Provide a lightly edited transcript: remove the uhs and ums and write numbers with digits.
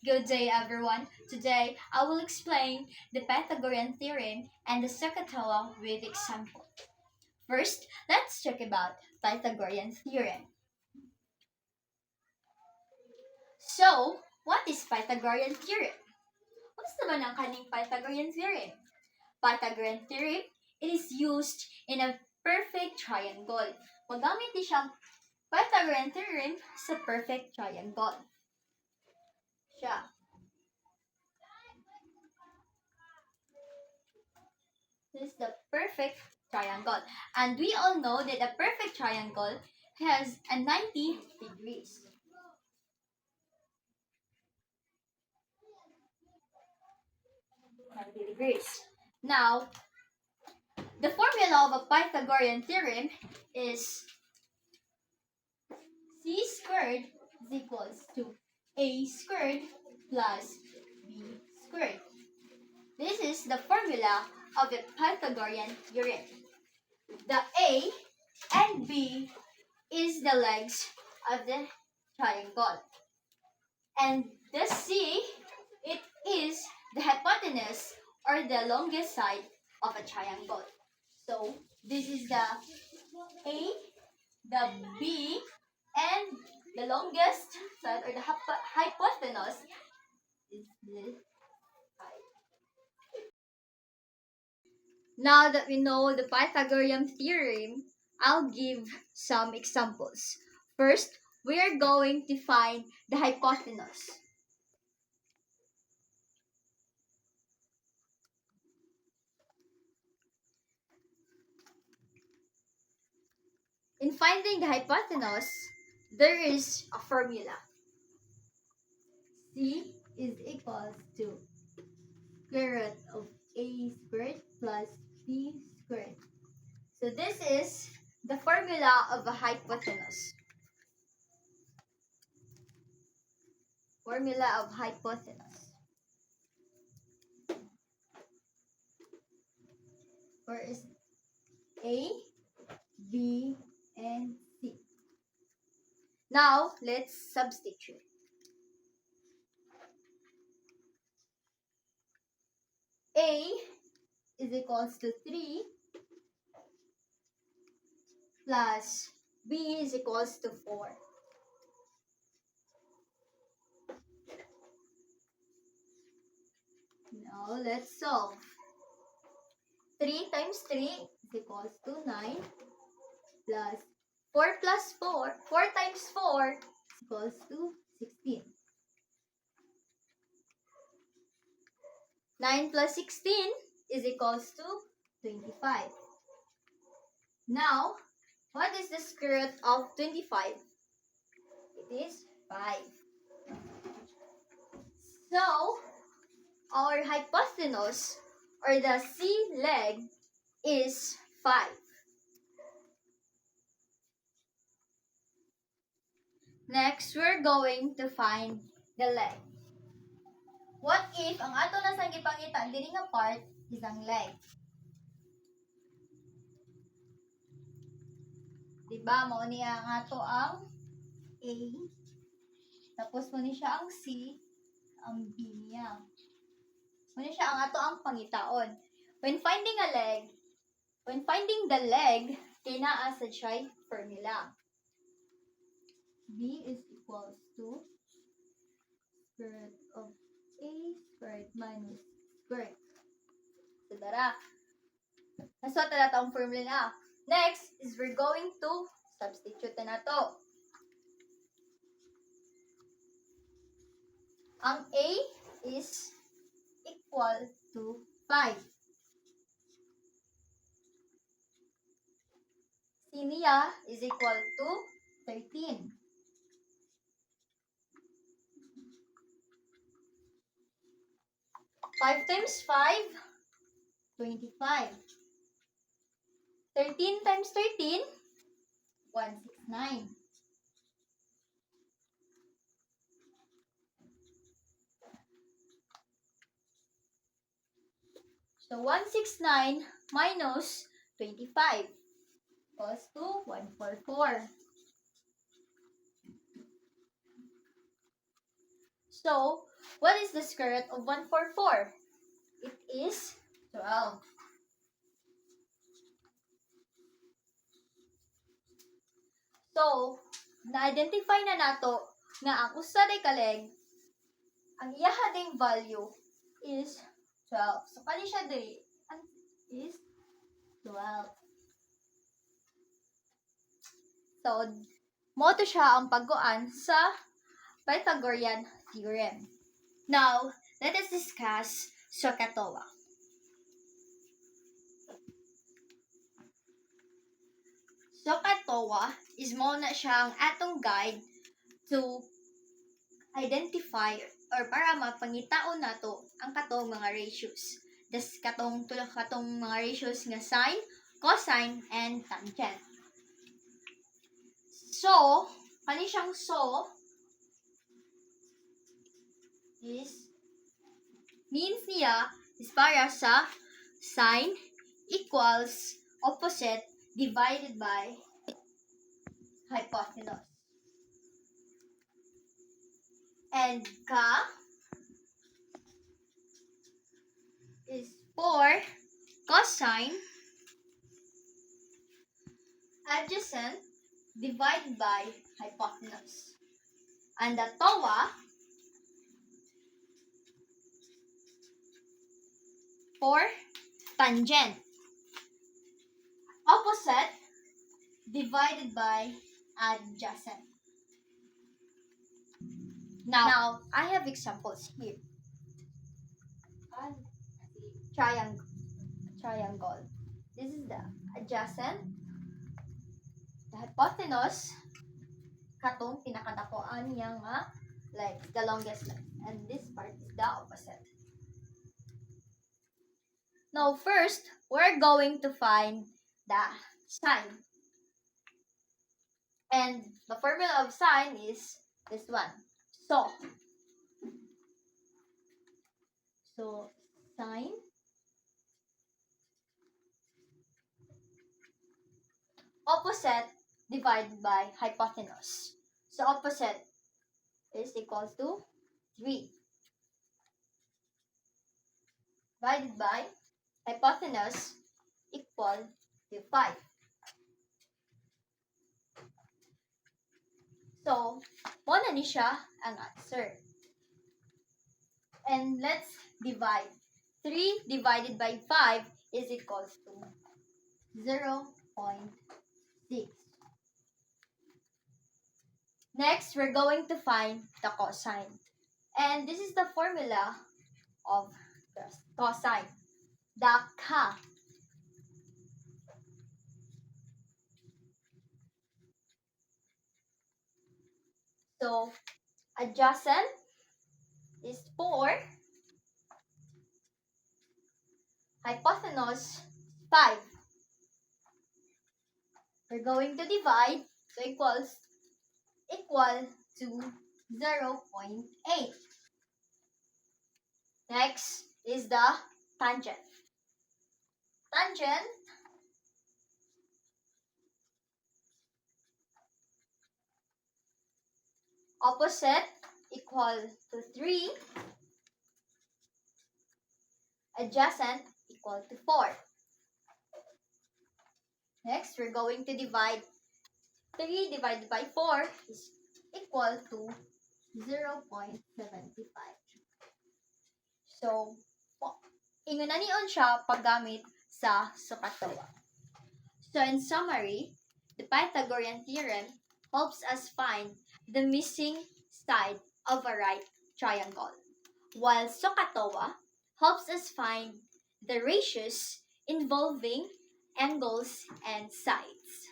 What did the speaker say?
Good day, everyone. Today, I will explain the Pythagorean theorem and the Sohcahtoa with example. First, let's talk about Pythagorean theorem. So, what is Pythagorean theorem? What's naman ang kaning Pythagorean theorem? Pythagorean theorem, it is used in a perfect triangle. Magamit din siyang Pythagorean theorem sa perfect triangle. Siya. This is the perfect triangle. And we all know that a perfect triangle has a 90 degrees. Now, the formula of a Pythagorean theorem is c squared is equals to a squared plus b squared. This is the formula of the Pythagorean theorem. The a and b is the legs of the triangle. And the c, it is the hypotenuse or the longest side of a triangle. So this is the A, the B, and the longest side or the hypotenuse is this side. Now that we know the Pythagorean theorem, I'll give some examples. First, we are going to find the hypotenuse. In finding the hypotenuse, there is a formula. C is equals to square root of a squared plus b squared. So this is the formula of a hypotenuse. Formula of hypotenuse. Where is A, B, and C? Now, let's substitute. A is equals to 3 plus B is equals to 4. Now, let's solve. 3 times 3 is equals to 9 plus 4 plus 4. 4 times 4 is equals to 16. 9 plus 16 is equals to 25. Now, what is the square root of 25? It is 5. So, our hypotenuse or the C leg is 5. Next, we're going to find the leg. What if ang ato na sang gipangita diri nga part is ang leg? Diba, mao niya ang ato ang A, tapos mo ni siya ang C, ang B niya. Mo ni siya ang ato ang pangitaon. When finding the leg, kinaa sa siya formula. B is equals to square root of A squared minus squared. So, dara. Nasot na ang formula na. Next is we're going to substitute na to. Ang A is equal to 5. C niya is equal to 13. Five times 5, 25. 13 times 13, 169. So 169 minus 25 equals to 144. So, what is the square root of 144? It is 12. So, na-identify na nato nga ang usa day kaleg, ang iyaha ding value is 12. So, kani siya diri is 12. So, mo to siya ang pagguan sa Pythagorean theorem. Now, let us discuss SOHCAHTOA. SOHCAHTOA is mo na siya ang atong guide to identify or para mapangitaon nato ang katong mga ratios. Das katong mga ratios nga sine, cosine, and tangent. So, kani siyang is means niya is para sa sine equals opposite divided by hypotenuse. And ka is for cosine adjacent divided by hypotenuse. And the TOA for tangent opposite divided by adjacent. Now I have examples here. Triangle. This is the adjacent. The hypotenuse, katong pinakadakoan niya nga like the longest length. And this part is the opposite. Now first, we're going to find the sine. And the formula of sine is this one. So sine opposite divided by hypotenuse. So opposite is equals to 3 divided by hypotenuse equal to 5. So, mo na ni siya ang answer. And let's divide. 3 divided by 5 is equals to 0.6. Next, we're going to find the cosine. And this is the formula of the cosine. The ka. So, adjacent is 4. Hypotenuse 5. We're going to divide, so equal to 0.8. Next is the tangent. Tangent opposite equal to 3. Adjacent equal to 4. Next, we're going to divide 3 divided by 4 is equal to 0.75. So, ingon na niyon siya paggamit sa SOHCAHTOA. So, in summary, the Pythagorean theorem helps us find the missing side of a right triangle, while SOHCAHTOA helps us find the ratios involving angles and sides.